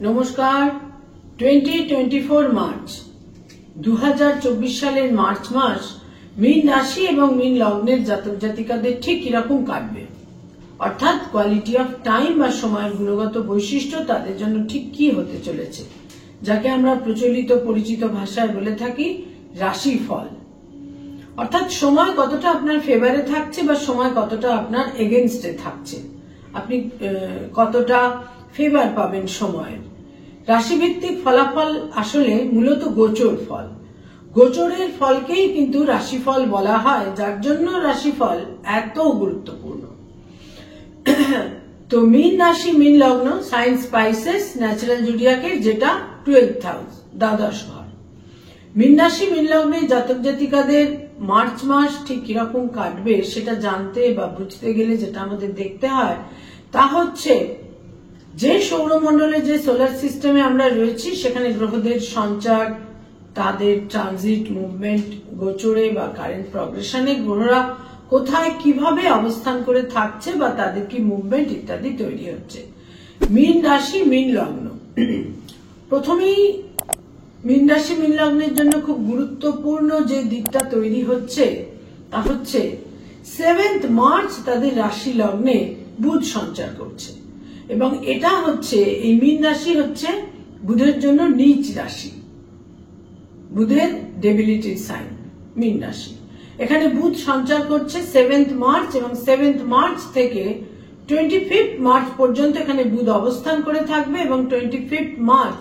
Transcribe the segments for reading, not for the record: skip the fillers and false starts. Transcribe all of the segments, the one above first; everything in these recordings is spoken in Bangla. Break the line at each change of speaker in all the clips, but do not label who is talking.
নমস্কার। 2024 মার্চ 2024 সালের মার্চ মাস মীন রাশি এবং মীন লগ্নের জাতক জাতিকাদের ঠিক কিরকম কাটবে, অর্থাৎ কোয়ালিটি অফ টাইম বা সময়ের গুণগত বৈশিষ্ট্য তাদের জন্য ঠিক কি হতে চলেছে, যাকে আমরা প্রচলিত পরিচিত ভাষায় বলে থাকি রাশিফল। অর্থাৎ সময় কতটা আপনার ফেভারে থাকছে বা সময় কতটা আপনার এগেনস্টে থাকছে, আপনি কতটা ফেভার পাবেন সময়ের। রাশিভিত্তিক ফলাফল আসলে মূলত গোচর ফল। গোচরের ফলকেই কিন্তু রাশিফল বলা হয়, যার জন্য রাশিফল এত গুরুত্বপূর্ণ। তো মীন রাশি মীন লগ্ন সাইন স্পাইসেস ন্যাচারাল জুডিয়াকের যেটা 12th হাউস, দ্বাদশ ঘর। মীন রাশি মীন লগ্নের জাতক জাতিকাদের মার্চ মাস ঠিক কিরকম কাটবে সেটা জানতে বা বুঝতে গেলে যেটা আমাদের দেখতে হয় তা হচ্ছে যে সৌরমণ্ডলে যে সোলার সিস্টেমে আমরা রয়েছি সেখানে গ্রহদের সঞ্চার, তাদের ট্রানজিট মুভমেন্ট, গোচরে বা কারেন্ট প্রগ্রেশনে গ্রহরা কোথায় কিভাবে অবস্থান করে থাকছে বা তাদের কি মুভমেন্ট ইত্যাদি তৈরি হচ্ছে। মীন রাশি মীন লগ্ন, প্রথমেই মীন রাশি মীন লগ্নের জন্য খুব গুরুত্বপূর্ণ যে দিকটা তৈরি হচ্ছে তা হচ্ছে 7th মার্চ তাদের রাশি লগ্নে বুধ সঞ্চার করছে এবং এটা হচ্ছে এই মীন রাশি হচ্ছে বুধের জন্য নীচ রাশি, বুধের ডেবিলিটির সাইন মীন রাশি। এখানে বুধ সঞ্চার করছে 7th মার্চ এবং 7th মার্চ থেকে 25th মার্চ পর্যন্ত এখানে বুধ অবস্থান করে থাকবে এবং 25th মার্চ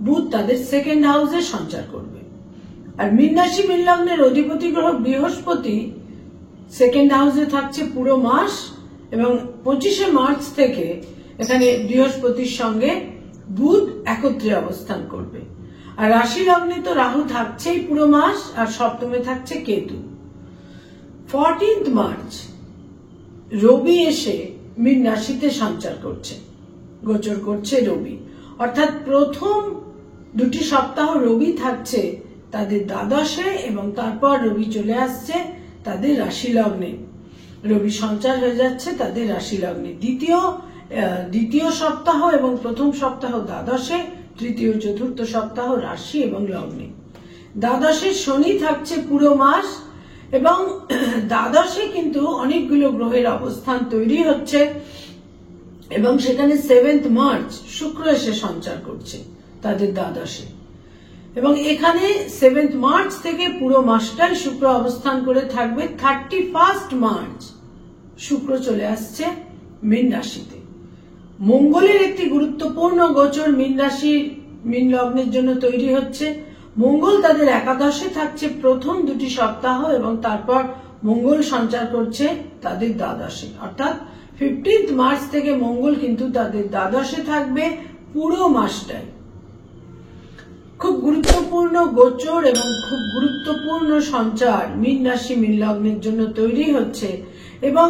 বুধ তাদের সেকেন্ড হাউসে সঞ্চার করবে। আর মীন রাশি মীন লগ্নের অধিপতি গ্রহ বৃহস্পতি সেকেন্ড হাউসে থাকছে পুরো মাস এবং 25শে মার্চ থেকে এখানে বৃহস্পতির সঙ্গে বুধ একত্রে অবস্থান করবে। আর রাশি লগ্নে তো রাহু থাকছেই পুরো মাস, আর সপ্তমে থাকছে কেতু। 14th মার্চ রবি এসে মীন রাশিতে সঞ্চার করছে, গোচর করছে রবি। অর্থাৎ প্রথম দুটি সপ্তাহ রবি থাকছে তাদের দ্বাদশে এবং তারপর রবি চলে আসছে তাদের রাশি লগ্নে, রবি সঞ্চার হয়ে যাচ্ছে তাদের রাশি লগ্নে। দ্বিতীয় সপ্তাহ এবং প্রথম সপ্তাহ দ্বাদশে, তৃতীয় চতুর্থ সপ্তাহ রাশি এবং লগ্নে। দ্বাদশে শনি থাকছে পুরো মাস এবং দ্বাদশে কিন্তু অনেকগুলো গ্রহের অবস্থান তৈরি হচ্ছে এবং সেখানে 7th মার্চ শুক্র এসে সঞ্চার করছে তাদের দ্বাদশে এবং এখানে 7th মার্চ থেকে পুরো মাসটাই শুক্র অবস্থান করে থাকবে। 31st মার্চ শুক্র চলে আসছে মীন রাশিতে। মঙ্গলের একটি গুরুত্বপূর্ণ গোচর মীন রাশি মীন লগ্নের জন্য তৈরি হচ্ছে। মঙ্গল তাদের একাদশে থাকছে প্রথম দুটি সপ্তাহ এবং তারপর মঙ্গল সঞ্চার করছে তাদের দ্বাদশে। অর্থাৎ 15th মার্চ থেকে মঙ্গল কিন্তু তাদের দ্বাদশে থাকবে পুরো মাসটাই। খুব গুরুত্বপূর্ণ গোচর এবং খুব গুরুত্বপূর্ণ সঞ্চার মীন রাশি মীন লগ্নের জন্য তৈরি হচ্ছে এবং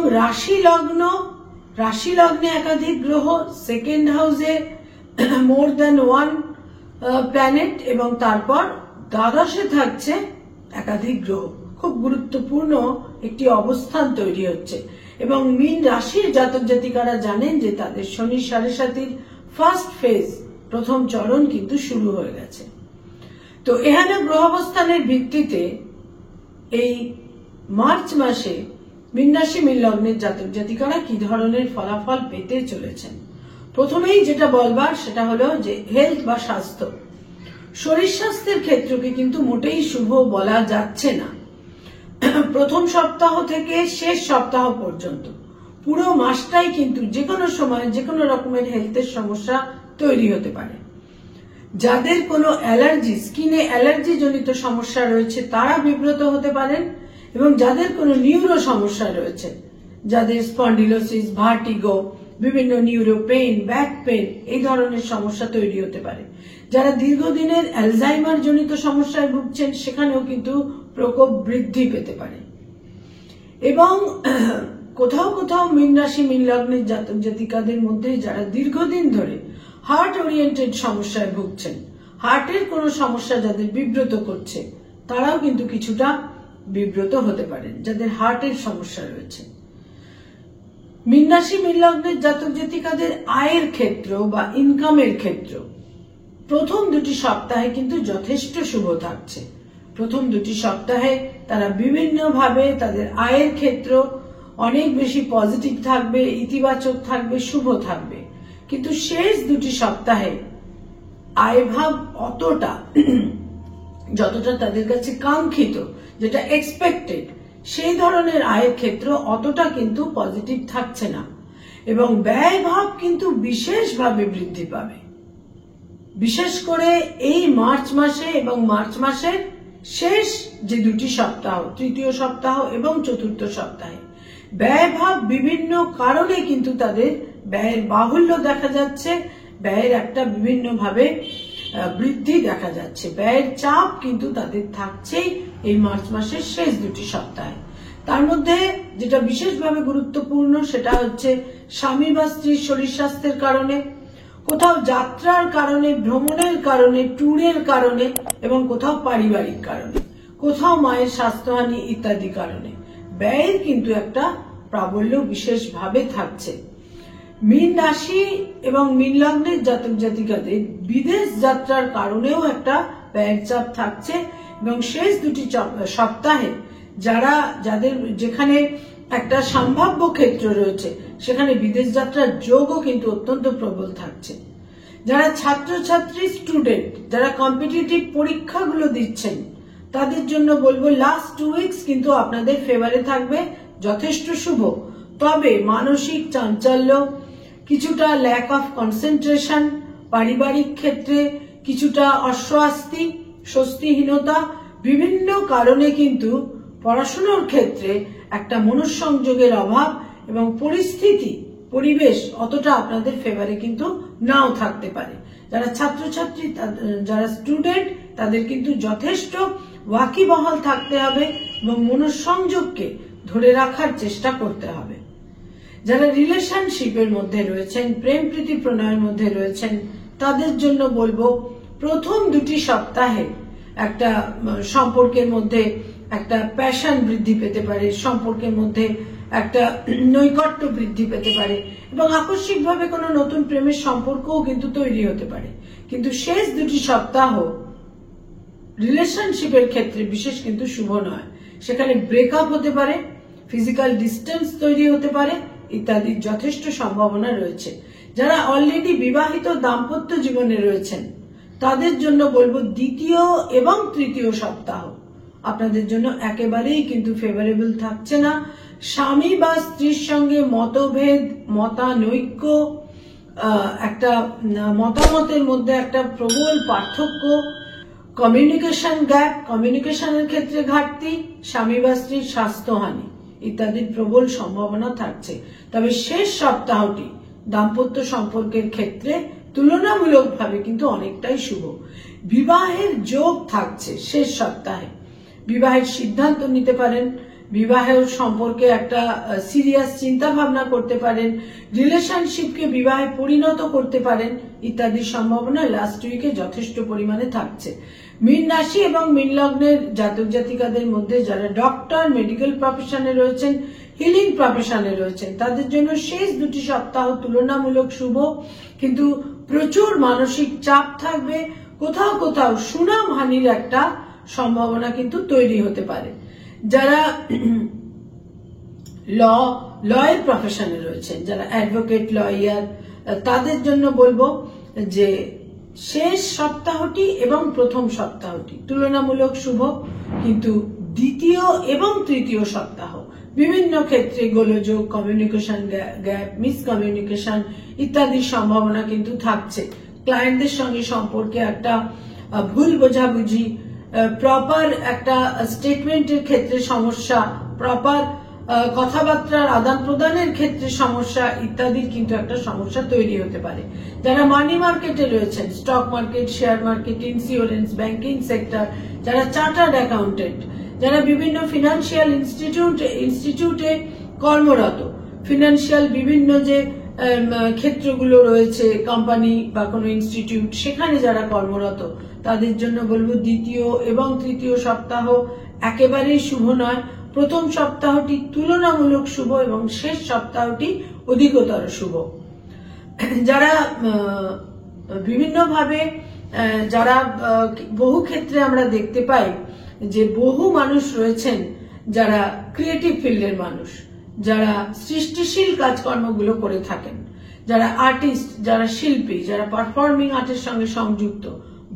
রাশি লগ্নে একাধিক গ্রহ, সেকেন্ড হাউসে মোর দ্যান ওয়ান প্ল্যানেট এবং তারপর দ্বাদশে থাকছে একাধিক গ্রহ। খুব গুরুত্বপূর্ণ একটি অবস্থান তৈরি হচ্ছে এবং মীন রাশির জাতক জাতিকারা জানেন যে তাদের শনি সাড়ে সাতির ফার্স্ট ফেজ, প্রথম চরণ কিন্তু শুরু হয়ে গেছে। তো এখানে গ্রহ অবস্থানের ভিত্তিতে এই মার্চ মাসে মীন রাশি মীন লগ্নের জাতক জাতিকারা কি ধরনের ফলাফল পেতে চলেছেন। প্রথমেই যেটা বলবার সেটা হলো যে হেলথ বা স্বাস্থ্য, শরীর স্বাস্থ্যের ক্ষেত্রকে কিন্তু মোটেই শুভ বলা যাচ্ছে না। প্রথম সপ্তাহ থেকে শেষ সপ্তাহ পর্যন্ত পুরো মাসটাই কিন্তু যে কোনো সময় যে কোনো রকমের হেলথের সমস্যা তৈরি হতে পারে। যাদের কোনো অ্যালার্জি, স্কিনে অ্যালার্জি জনিত সমস্যা রয়েছে তারা বিব্রত হতে পারেন এবং যাদের কোনো নিউরো সমস্যা রয়েছে, যাদের স্পন্ডিলোসিস, ভার্টিগো, বিভিন্ন নিউরো পেইন, ব্যাক পেইন এই ধরনের সমস্যা তৈরি হতে পারে। যারা দীর্ঘদিনের অ্যালজাইমার জনিত সমস্যায় ভুগছেন সেখানেও কিন্তু প্রকোপ বৃদ্ধি পেতে পারে। এবং কোথাও কোথাও মীন রাশি মীন লগ্নের জাতক জাতিকাদের মধ্যে যারা দীর্ঘদিন ধরে হার্ট ওরিয়েন্টেড সমস্যায় ভুগছেন, হার্টের কোনো সমস্যা যাদের বিব্রত করছে তারাও কিন্তু কিছুটা বিব্রত হতে পারেন, যাদের হার্টের সমস্যা রয়েছে। মীন রাশি মীন লগ্নের জাতক জাতিকাদের আয়ের ক্ষেত্র বা ইনকামের ক্ষেত্র প্রথম দুটি সপ্তাহে কিন্তু যথেষ্ট শুভ থাকছে। প্রথম দুটি সপ্তাহে তারা বিভিন্নভাবে তাদের আয়ের ক্ষেত্র অনেক বেশি পজিটিভ থাকবে, ইতিবাচক থাকবে, শুভ থাকবে। কিন্তু শেষ দুটি সপ্তাহে আয়ভাব অতটা যতটা তাদের কাছে কাঙ্ক্ষিত, যেটা এক্সপেক্টেড, সেই ধরনের আয়ের ক্ষেত্র অতটা কিন্তু পজিটিভ থাকছে না এবং ব্যয় ভাব কিন্তু বিশেষভাবে বৃদ্ধি পাবে। বিশেষ করে এই মার্চ মাসে এবং মার্চ মাসের শেষ যে দুটি সপ্তাহ, তৃতীয় সপ্তাহ এবং চতুর্থ সপ্তাহে ব্যয় ভাব বিভিন্ন কারণে কিন্তু তাদের ব্যয়ের বাহুল্য দেখা যাচ্ছে, ব্যয়ের একটা বিভিন্নভাবে বৃদ্ধি দেখা যাচ্ছে, ব্যয়ের চাপ কিন্তু তাদের থাকছেই এই মার্চ মাসের শেষ দুটি সপ্তাহে। তার মধ্যে যেটা বিশেষভাবে গুরুত্বপূর্ণ সেটা হচ্ছে স্বামী বা স্ত্রীর শরীর স্বাস্থ্যের কারণে, কোথাও যাত্রার কারণে, ভ্রমণের কারণে, ট্যুরের কারণে এবং কোথাও পারিবারিক কারণে, কোথাও মায়ের স্বাস্থ্যহানি ইত্যাদি কারণে ব্যয়ের কিন্তু একটা প্রাবল্য বিশেষভাবে থাকছে। মীন রাশি এবং মীন লগ্নের জাতক জাতিকাদের বিদেশ যাত্রার কারণেও একটা ব্যয়ের চাপ থাকছে এবং শেষ দুটি সপ্তাহে যাদের যেখানে একটা সম্ভাব্য ক্ষেত্র রয়েছে সেখানে বিদেশ যাত্রার যোগও কিন্তু অত্যন্ত প্রবল থাকছে। যারা ছাত্রছাত্রী, স্টুডেন্ট, যারা কম্পিটিটিভ পরীক্ষাগুলো দিচ্ছেন তাদের জন্য বলবো লাস্ট 2 উইকস কিন্তু আপনাদের ফেভারে থাকবে, যথেষ্ট শুভ। তবে মানসিক চাঞ্চল্য, কিছুটা ল্যাক অফ কনসেন্ট্রেশন, পারিবারিক ক্ষেত্রে কিছুটা অস্বস্তি, স্বস্তিহীনতা, বিভিন্ন কারণে কিন্তু পড়াশোনার ক্ষেত্রে একটা মনঃসংযোগের অভাব এবং পরিবেশ অতটা আপনাদের ফেভারে কিন্তু নাও থাকতে পারে। যারা ছাত্রছাত্রী, যারা স্টুডেন্ট, তাদের কিন্তু যথেষ্ট ওয়াকিবহাল থাকতে হবে এবং মনঃসংযোগকে ধরে রাখার চেষ্টা করতে হবে। যারা রিলেশনশিপের মধ্যে রয়েছেন, প্রেম প্রীতি প্রণয়ের মধ্যে রয়েছেন, তাদের জন্য বলবো প্রথম দুটি সপ্তাহে একটা সম্পর্কের মধ্যে একটা প্যাশন বৃদ্ধি পেতে পারে, সম্পর্কের মধ্যে একটা নৈকট্য বৃদ্ধি পেতে পারে এবং আকস্মিকভাবে কোনো নতুন প্রেমের সম্পর্কও কিন্তু তৈরি হতে পারে। কিন্তু শেষ দুটি সপ্তাহ রিলেশনশিপের ক্ষেত্রে বিশেষ কিন্তু শুভ নয়। সেখানে ব্রেকআপ হতে পারে, ফিজিক্যাল ডিস্টেন্স তৈরি হতে পারে ইত্যাদির যথেষ্ট সম্ভাবনা রয়েছে। যারা অলরেডি বিবাহিত দাম্পত্য জীবনে রয়েছেন তাদের জন্য বলবো দ্বিতীয় এবং তৃতীয় সপ্তাহ আপনাদের জন্য একেবারেই কিন্তু ফেভারেবল থাকছে না। স্বামী বা স্ত্রীর সঙ্গে মতভেদ, মতানৈক্য, একটা মতামতের মধ্যে একটা প্রবল পার্থক্য, কমিউনিকেশন গ্যাপ, কমিউনিকেশনের ক্ষেত্রে ঘাটতি, স্বামী বা স্ত্রীর স্বাস্থ্যহানি ইত্যাদির প্রবল সম্ভাবনা থাকছে। তবে শেষ সপ্তাহটি দাম্পত্য সম্পর্কের ক্ষেত্রে তুলনামূলকভাবে কিন্তু অনেকটাই শুভ। বিবাহের যোগ থাকছে শেষ সপ্তাহে, বিবাহের সিদ্ধান্ত নিতে পারেন, বিবাহের সম্পর্কে একটা সিরিয়াস চিন্তা ভাবনা করতে পারেন, রিলেশনশিপকে বিবাহে পরিণত করতে পারেন ইত্যাদির সম্ভাবনা লাস্ট উইকে যথেষ্ট পরিমাণে থাকছে। মীন রাশি এবং মীন লগ্নের জাতক জাতিকাদের মধ্যে যারা ডক্টর, মেডিকেল প্রফেশনে রয়েছেন, হিলিং প্রফেশনে রয়েছেন, তাদের জন্য শেষ দুটি সপ্তাহ তুলনামূলক শুভ, কিন্তু প্রচুর মানসিক চাপ থাকবে, কোথাও কোথাও সুনাম হানির একটা সম্ভাবনা কিন্তু তৈরি হতে পারে। যারা লয়ের প্রফেশনে রয়েছেন, যারা অ্যাডভোকেট, লয়ার, তাদের জন্য বলবো যে শেষ সপ্তাহটি এবং প্রথম সপ্তাহটি তুলনামূলক শুভ, কিন্তু দ্বিতীয় এবং তৃতীয় সপ্তাহ বিভিন্ন ক্ষেত্রে গোলযোগ, কমিউনিকেশন গ্যাপ, মিসকমিউনিকেশন ইত্যাদির সম্ভাবনা কিন্তু থাকছে। ক্লায়েন্টদের সঙ্গে সম্পর্কে একটা ভুল বোঝাবুঝি, প্রপার একটা স্টেটমেন্টের ক্ষেত্রে সমস্যা, প্রপার কথাবার্তার আদান প্রদানের ক্ষেত্রে সমস্যা ইত্যাদির কিন্তু একটা সমস্যা তৈরি হতে পারে। যারা মানি মার্কেটে রয়েছেন, stock market, share market, insurance, banking sector, যারা চার্টার্ড অ্যাকাউন্টেন্ট, যারা বিভিন্ন ফিনান্সিয়াল ইনস্টিটিউটে কর্মরত, ফিনান্সিয়াল বিভিন্ন যে ক্ষেত্রগুলো রয়েছে, কোম্পানি বা কোনো ইনস্টিটিউট, সেখানে যারা কর্মরত, তাদের জন্য বলবো দ্বিতীয় এবং তৃতীয় সপ্তাহ একেবারেই শুভ নয়। প্রথম সপ্তাহটি তুলনামূলক শুভ এবং শেষ সপ্তাহটি অধিকতর শুভ। যারা বিভিন্নভাবে যারা বহু ক্ষেত্রে আমরা দেখতে পাই যে বহু মানুষ রয়েছেন যারা ক্রিয়েটিভ ফিল্ডের মানুষ, যারা সৃষ্টিশীল কাজকর্মগুলো করে থাকেন, যারা আর্টিস্ট, যারা শিল্পী, যারা পারফর্মিং আর্টের সঙ্গে সংযুক্ত,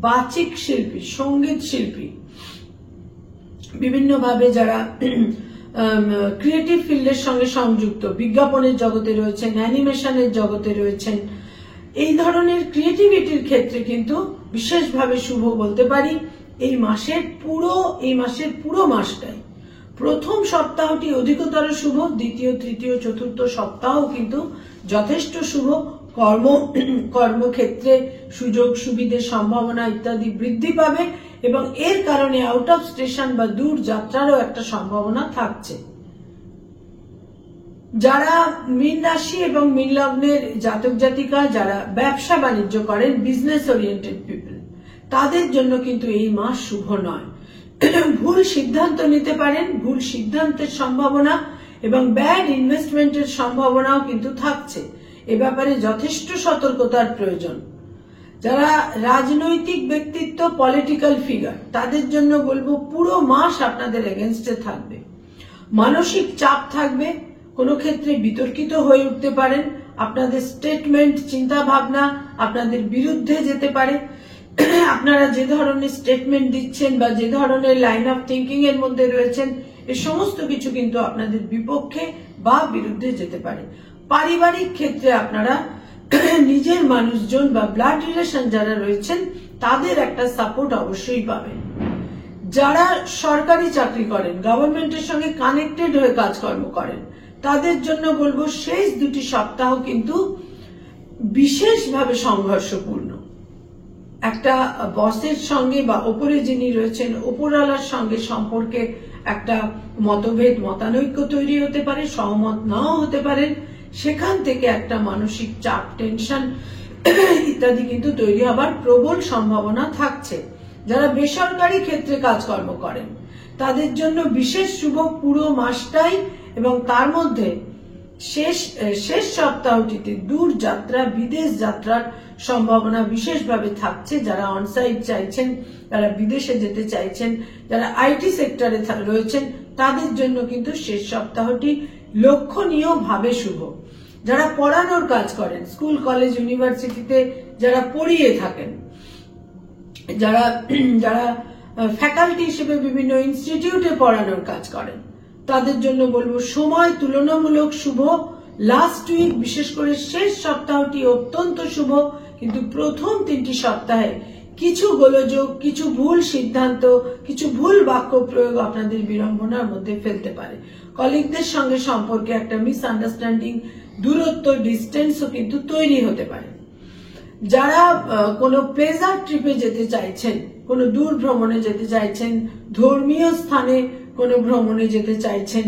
বাচিক শিল্পী, সঙ্গীত শিল্পী, বিভিন্নভাবে যারা ক্রিয়েটিভ ফিল্ডের সঙ্গে সংযুক্ত, বিজ্ঞাপনের জগতে রয়েছেন, অ্যানিমেশনের জগতে রয়েছেন, এই ধরনের ক্রিয়েটিভিটির ক্ষেত্রে কিন্তু বিশেষভাবে শুভ বলতে পারি এই মাসের পুরো মাসটাই। প্রথম সপ্তাহটি অধিকতর শুভ, দ্বিতীয়, তৃতীয়, চতুর্থ সপ্তাহ কিন্তু যথেষ্ট শুভ। কর্মক্ষেত্রে সুযোগ সুবিধে সম্ভাবনা ইত্যাদি বৃদ্ধি পাবে এবং এর কারণে আউট অফ স্টেশন বা দূর যাত্রারও একটা সম্ভাবনা থাকছে। যারা মীন রাশি এবং মীন লগ্নের জাতক জাতিকা, যারা ব্যবসা বাণিজ্য করেন, বিজনেস ওরিয়েন্টেড পিপল, তাদের জন্য কিন্তু এই মাস শুভ নয়। ভুল সিদ্ধান্ত নিতে পারেন, ভুল সিদ্ধান্তের সম্ভাবনা এবং ব্যাড ইনভেস্টমেন্টের সম্ভাবনাও কিন্তু থাকছে। এ ব্যাপারে যথেষ্ট সতর্কতার প্রয়োজন। যারা রাজনৈতিক ব্যক্তিত্ব, পলিটিক্যাল ফিগার, তাদের জন্য বলবো পুরো মাস আপনাদের এগেনস্টে থাকবে। মানসিক চাপ থাকবে, কোনো ক্ষেত্রে বিতর্কিত হয়ে উঠতে পারেন, আপনাদের স্টেটমেন্ট, চিন্তা ভাবনা আপনাদের বিরুদ্ধে যেতে পারে। আপনারা যে ধরনের স্টেটমেন্ট দিচ্ছেন বা যে ধরনের লাইন অফ থিঙ্কিং এর মধ্যে রয়েছেন, এই সমস্ত কিছু কিন্তু আপনাদের বিপক্ষে বা বিরুদ্ধে যেতে পারে। পারিবারিক ক্ষেত্রে আপনারা নিজের মানুষজন বা ব্লাড রিলেশন যারা রয়েছেন তাদের একটা সাপোর্ট অবশ্যই পাবেন। যারা সরকারি চাকরি করেন, গভর্নমেন্টের সঙ্গে কানেক্টেড হয়ে কাজকর্ম করেন, তাদের জন্য বলবো শেষ দুটি সপ্তাহ কিন্তু বিশেষভাবে সংঘর্ষপূর্ণ। একটা বসের সঙ্গে বা ওপরে যিনি রয়েছেন ওপরওয়ালার সঙ্গে সম্পর্কে একটা মতভেদ, মতানৈক্য তৈরি হতে পারে, সহমত নাও হতে পারেন। সেখান থেকে একটা মানসিক চাপ, টেনশন ইত্যাদি কিন্তু তৈরি হবার প্রবল সম্ভাবনা থাকছে। যারা বেসরকারি ক্ষেত্রে কাজকর্ম করেন তাদের জন্য বিশেষ শুভ পুরো মাসটাই এবং তার মধ্যে শেষ সপ্তাহটিতে দূর যাত্রা, বিদেশ যাত্রার সম্ভাবনা বিশেষভাবে থাকছে। যারা অনসাইট চাইছেন, যারা বিদেশে যেতে চাইছেন, যারা আইটি সেক্টরে রয়েছেন, তাদের জন্য কিন্তু শেষ সপ্তাহটি লক্ষণীয় ভাবে শুভ। যারা পড়ানোর কাজ করেন, স্কুল, কলেজ, ইউনিভার্সিটিতে যারা পড়িয়ে থাকেন, যারা ফ্যাকাল্টি হিসেবে বিভিন্ন ইনস্টিটিউটে পড়ানোর কাজ করেন, তাদের জন্য বলবো সময় তুলনামূলক শুভ। লাস্ট উইক, বিশেষ করে শেষ সপ্তাহটি অত্যন্ত শুভ, কিন্তু প্রথম 3টি সপ্তাহে কিছু গোলযোগ, কিছু ভুল সিদ্ধান্ত, কিছু ভুল বাক্য প্রয়োগ আপনাদের বিড়ম্বনার মধ্যে ফেলতে পারে। কলিগদের সঙ্গে সম্পর্কে একটা মিসআন্ডারস্ট্যান্ডিং, দূরত্ব, ডিস্টেন্সও কিন্তু তৈরি হতে পারে। যারা কোনো প্লেজার ট্রিপে যেতে চাইছেন, কোনো দূর ভ্রমণে যেতে চাইছেন, ধর্মীয় স্থানে কোনো ভ্রমণে যেতে চাইছেন,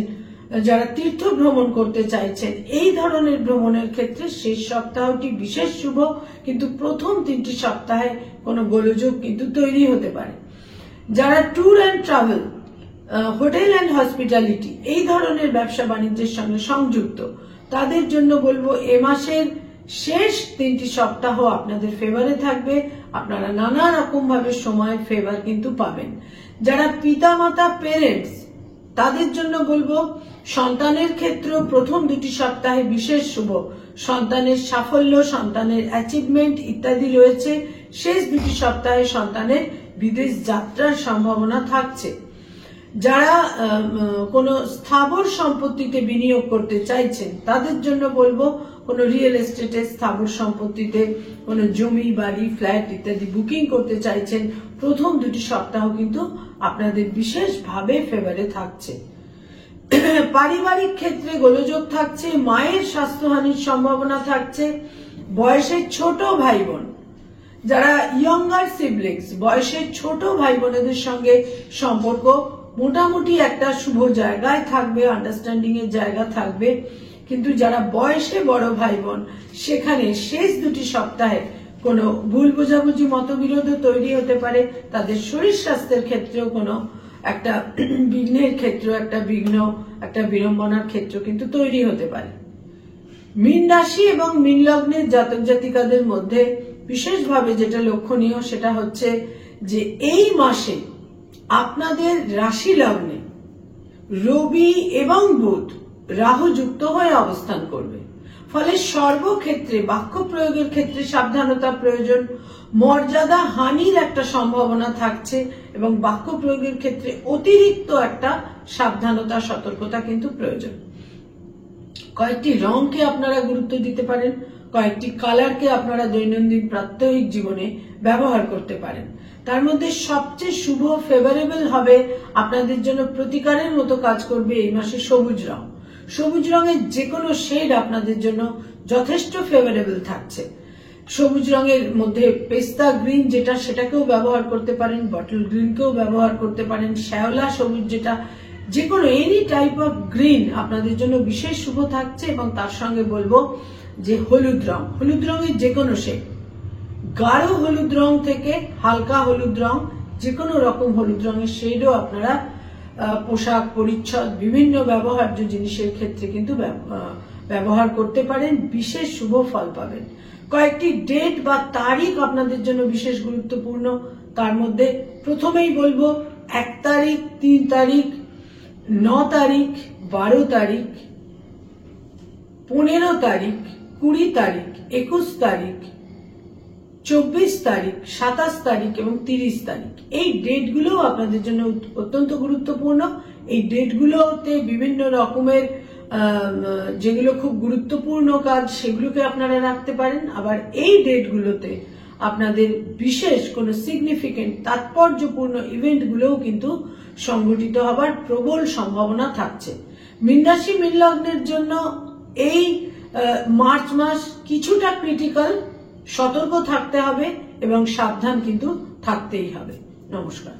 যারা তীর্থ ভ্রমণ করতে চাইছেন, এই ধরনের ভ্রমণের ক্ষেত্রে শেষ সপ্তাহটি বিশেষ শুভ, কিন্তু প্রথম 3টি সপ্তাহে কোনো গোলযোগ কিন্তু তৈরি হতে পারে। যারা tour and travel, hotel and hospitality, এই ধরনের ব্যবসা বাণিজ্যের সঙ্গে সংযুক্ত, তাদের জন্য বলবো এ মাসের শেষ 3টি সপ্তাহ আপনাদের ফেভারে থাকবে। আপনারা নানা রকম ভাবে সময়ের ফেভার কিন্তু পাবেন। যারা পিতামাতা, পেরেন্টস, তাদের জন্য বলবো সন্তানের ক্ষেত্রে প্রথম 2টি সপ্তাহে বিশেষ শুভ। সন্তানের সাফল্য, সন্তানের অ্যাচিভমেন্ট ইত্যাদি রয়েছে। শেষ 2টি সপ্তাহে সন্তানের বিদেশ যাত্রার সম্ভাবনা থাকছে। যারা কোনো স্থাবর সম্পত্তিতে বিনিয়োগ করতে চাইছেন, তাদের জন্য বলবো কোনো রিয়েল এস্টেটে, স্থাবর সম্পত্তিতে, কোনো জমি, বাড়ি, ফ্ল্যাট ইত্যাদি বুকিং করতে চাইছেন, প্রথম 2টি সপ্তাহ কিন্তু আপনাদের বিশেষভাবে ফেভারে থাকছে। পারিবারিক ক্ষেত্রে গোলযোগ থাকছে, মায়ের স্বাস্থ্যহানির সম্ভাবনা থাকছে। বয়সের ছোট ভাই বোন, যারা ইয়ঙ্গার সিবলিংস, বয়সের ছোট ভাই বোনেদের সঙ্গে সম্পর্ক মোটামুটি একটা শুভ জায়গায় থাকবে, আন্ডারস্ট্যান্ডিং এর জায়গা থাকবে। কিন্তু যারা বয়সে বড় ভাই বোন, সেখানে শেষ 2টি সপ্তাহে কোনো ভুল বোঝাবুঝি, মতবিরোধ তৈরি হতে পারে। তাদের শরীর স্বাস্থ্যের ক্ষেত্রেও কোনো একটা বিঘ্নের ক্ষেত্র, একটা বিড়ম্বনার ক্ষেত্র কিন্তু তৈরি হতে পারে। মীন রাশি এবং মীন লগ্নের জাতক জাতিকাদের মধ্যে বিশেষভাবে যেটা লক্ষণীয় সেটা হচ্ছে যে এই মাসে আপনাদের রাশি লগ্নে রবি এবং বুধ রাহু যুক্ত হয়ে অবস্থান করবে। ফলে সর্বক্ষেত্রে বাক্য প্রয়োগের ক্ষেত্রে সাবধানতা প্রয়োজন, মর্যাদা হানির একটা সম্ভাবনা থাকছে এবং বাক্য প্রয়োগের ক্ষেত্রে অতিরিক্ত একটা সাবধানতা সতর্কতা কিন্তু প্রয়োজন। কয়েকটি রংকে আপনারা গুরুত্ব দিতে পারেন, কয়েকটি কালারকে আপনারা দৈনন্দিন প্রাত্যহিক জীবনে ব্যবহার করতে পারেন। তার মধ্যে সবচেয়ে শুভ ফেভারেবল হবে, আপনাদের জন্য প্রতিকারের মতো কাজ করবে এই মাসে সবুজ রং। সবুজ রঙের যে কোনো শেড আপনাদের জন্য যথেষ্ট ফেভারেবল থাকছে। সবুজ রঙের মধ্যে পেস্তা গ্রিন যেটা, সেটাকেও ব্যবহার করতে পারেন, বটল গ্রিনকেও ব্যবহার করতে পারেন, শ্যাওলা সবুজ যেটা, যে কোনো এনি টাইপ অফ গ্রিন আপনাদের জন্য বিশেষ শুভ থাকছে। এবং তার সঙ্গে বলবো যে হলুদ রং, হলুদ রঙের যে কোনো শেড, গাঢ় হলুদ রং থেকে হালকা হলুদ রং, যে কোনো রকম হলুদ রঙের শেডও আপনারা পোশাক পরিচ্ছদ বিভিন্ন ব্যবহার্য জিনিসের ক্ষেত্রে কিন্তু ব্যবহার করতে পারেন, বিশেষ শুভ ফল পাবেন। কয়েকটি ডেট বা তারিখ আপনাদের জন্য বিশেষ গুরুত্বপূর্ণ। তার মধ্যে প্রথমেই বলবো 1 তারিখ, 3 তারিখ, 9 তারিখ, 12 তারিখ, 15 তারিখ, 20 তারিখ, 21 তারিখ, 24 তারিখ, 27 তারিখ এবং 30 তারিখ। এই ডেটগুলো আপনাদের জন্য অত্যন্ত গুরুত্বপূর্ণ। এই ডেটগুলোতে বিভিন্ন রকমের যেগুলো খুব গুরুত্বপূর্ণ কাজ সেগুলোকে আপনারা রাখতে পারেন। আবার এই ডেটগুলোতে আপনাদের বিশেষ কোনো সিগনিফিকেন্ট তাৎপর্যপূর্ণ ইভেন্টগুলোও কিন্তু সংঘটিত হবার প্রবল সম্ভাবনা থাকছে। মীন রাশি মীন লগ্নের জন্য এই মার্চ মাস কিছুটা ক্রিটিক্যাল, সতর্ক থাকতে হবে এবং সাবধান কিন্তু থাকতেই হবে। নমস্কার।